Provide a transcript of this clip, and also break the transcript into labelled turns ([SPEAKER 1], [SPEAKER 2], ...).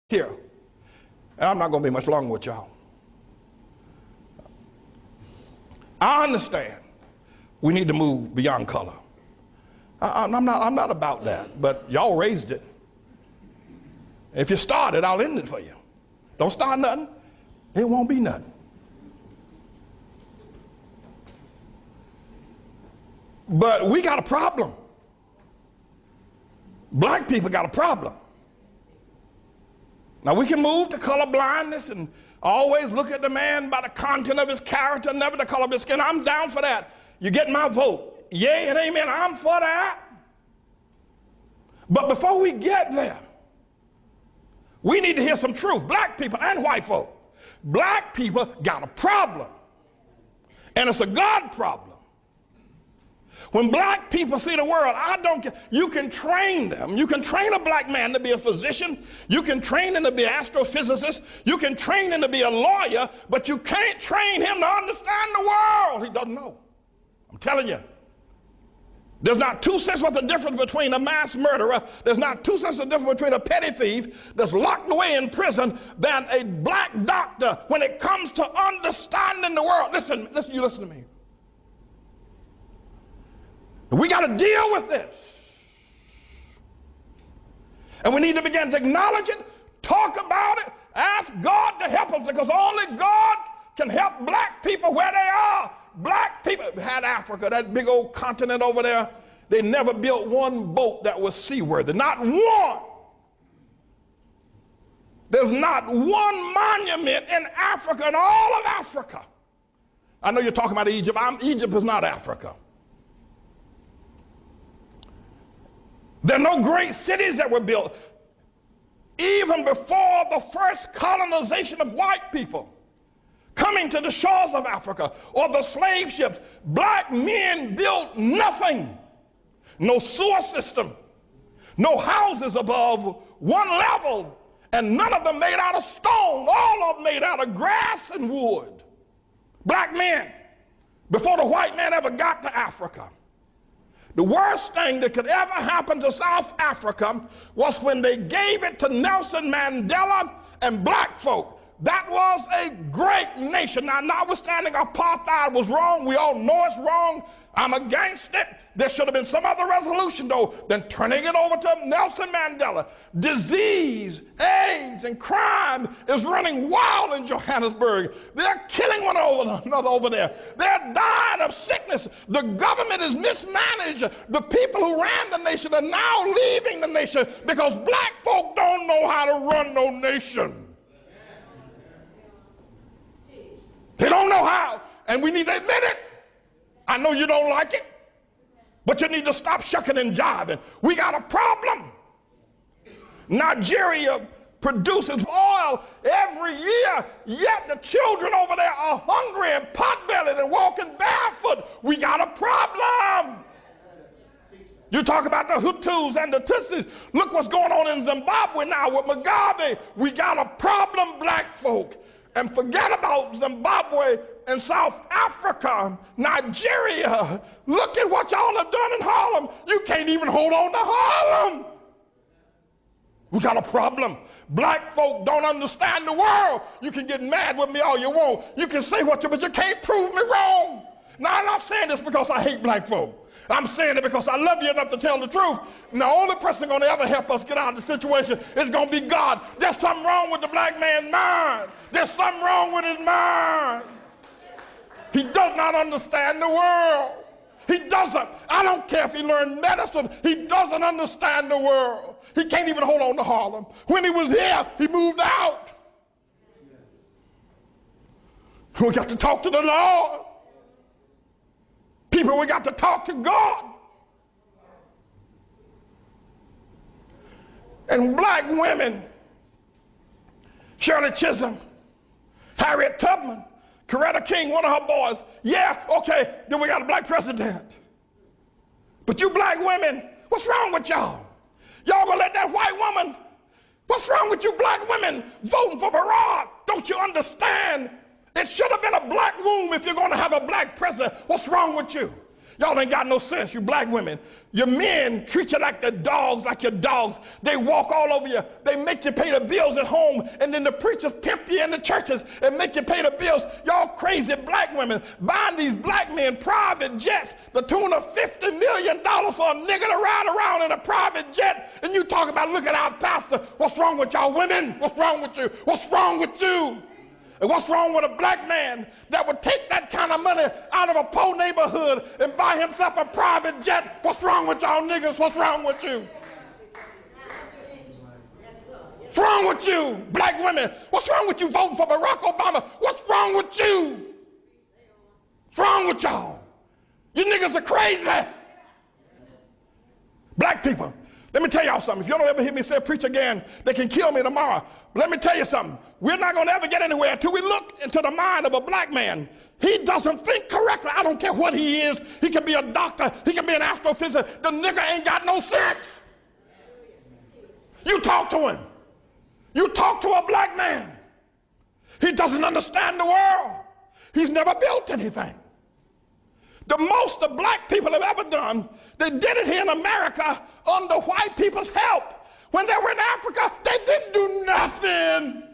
[SPEAKER 1] Here, and I'm not going to be much longer with y'all. I understand we need to move beyond color. I'm not about that, but y'all raised it. If you start it, I'll end it for you. Don't start nothing, it won't be nothing. But we got a problem. Black people got a problem. Now we can move to color blindness and always look at the man by the content of his character, never the color of his skin. I'm down for that. You get my vote. Yay and amen. I'm for that. But before we get there, we need to hear some truth. Black people and white folk. Black people got a problem. And it's a God problem. When black people see the world, I don't care. You can train them. You can train a black man to be a physician. You can train him to be an astrophysicist. You can train him to be a lawyer, but you can't train him to understand the world. He doesn't know. I'm telling you. There's not 2 cents worth of difference between a mass murderer. There's not 2 cents of difference between a petty thief that's locked away in prison than a black doctor when it comes to understanding the world. Listen, you listen to me. We got to deal with this. And we need to begin to acknowledge it, talk about it, ask God to help us, because only God can help black people where they are. Black people had Africa, that big old continent over there. They never built one boat that was seaworthy, not one. There's not one monument in Africa, in all of Africa. I know you're talking about Egypt. Egypt is not Africa. There are no great cities that were built. Even before the first colonization of white people coming to the shores of Africa or the slave ships, black men built nothing. No sewer system, no houses above one level, and none of them made out of stone. All of them made out of grass and wood. Black men, before the white man ever got to Africa. The worst thing that could ever happen to South Africa was when they gave it to Nelson Mandela and black folk. That was a great nation. Now, notwithstanding apartheid was wrong, we all know it's wrong. I'm against it. There should have been some other resolution, though, than turning it over to Nelson Mandela. Disease, AIDS, and crime is running wild in Johannesburg. They're killing one another over there. They're dying of sickness. The government is mismanaged. The people who ran the nation are now leaving the nation because black folk don't know how to run no nation. They don't know how, and we need to admit it. I know you don't like it, but you need to stop shucking and jiving. We got a problem. Nigeria produces oil every year, yet the children over there are hungry and pot-bellied and walking barefoot. We got a problem. You talk about the Hutus and the Tutsis. Look what's going on in Zimbabwe now with Mugabe. We got a problem, black folk. And forget about Zimbabwe and South Africa, Nigeria. Look at what y'all have done in Harlem. You can't even hold on to Harlem. We got a problem. Black folk don't understand the world. You can get mad with me all you want. You can say what you, but you can't prove me wrong. Now, I'm not saying this because I hate black folk. I'm saying it because I love you enough to tell the truth. And the only person going to ever help us get out of the situation is going to be God. There's something wrong with the black man's mind. There's something wrong with his mind. He does not understand the world. He doesn't. I don't care if he learned medicine. He doesn't understand the world. He can't even hold on to Harlem. When he was here, he moved out. We got to talk to the Lord. People, we got to talk to God. And black women, Shirley Chisholm, Harriet Tubman, Coretta King, one of her boys. Yeah, okay, then we got a black president. But you black women, what's wrong with y'all? Y'all gonna let that white woman, what's wrong with you black women voting for Barack? Don't you understand? It should have been a black womb if you're going to have a black president. What's wrong with you? Y'all ain't got no sense, you black women. Your men treat you like your dogs. They walk all over you. They make you pay the bills at home, and then the preachers pimp you in the churches and make you pay the bills. Y'all crazy black women buying these black men private jets, the tune of $50 million for a nigga to ride around in a private jet, and you talk about, look at our pastor. What's wrong with y'all women? What's wrong with you? What's wrong with you? And what's wrong with a black man that would take that kind of money out of a poor neighborhood and buy himself a private jet? What's wrong with y'all niggas? What's wrong with you? What's wrong with you, black women? What's wrong with you voting for Barack Obama? What's wrong with you? What's wrong with y'all? You niggas are crazy. Black people, let me tell y'all something. If you don't ever hear me say preach again, they can kill me tomorrow. But let me tell you something. We're not going to ever get anywhere until we look into the mind of a black man. He doesn't think correctly. I don't care what he is. He can be a doctor. He can be an astrophysicist. The nigga ain't got no sense. You talk to him. You talk to a black man. He doesn't understand the world. He's never built anything. The most the black people have ever done, they did it here in America under white people's help. When they were in Africa, they didn't do nothing.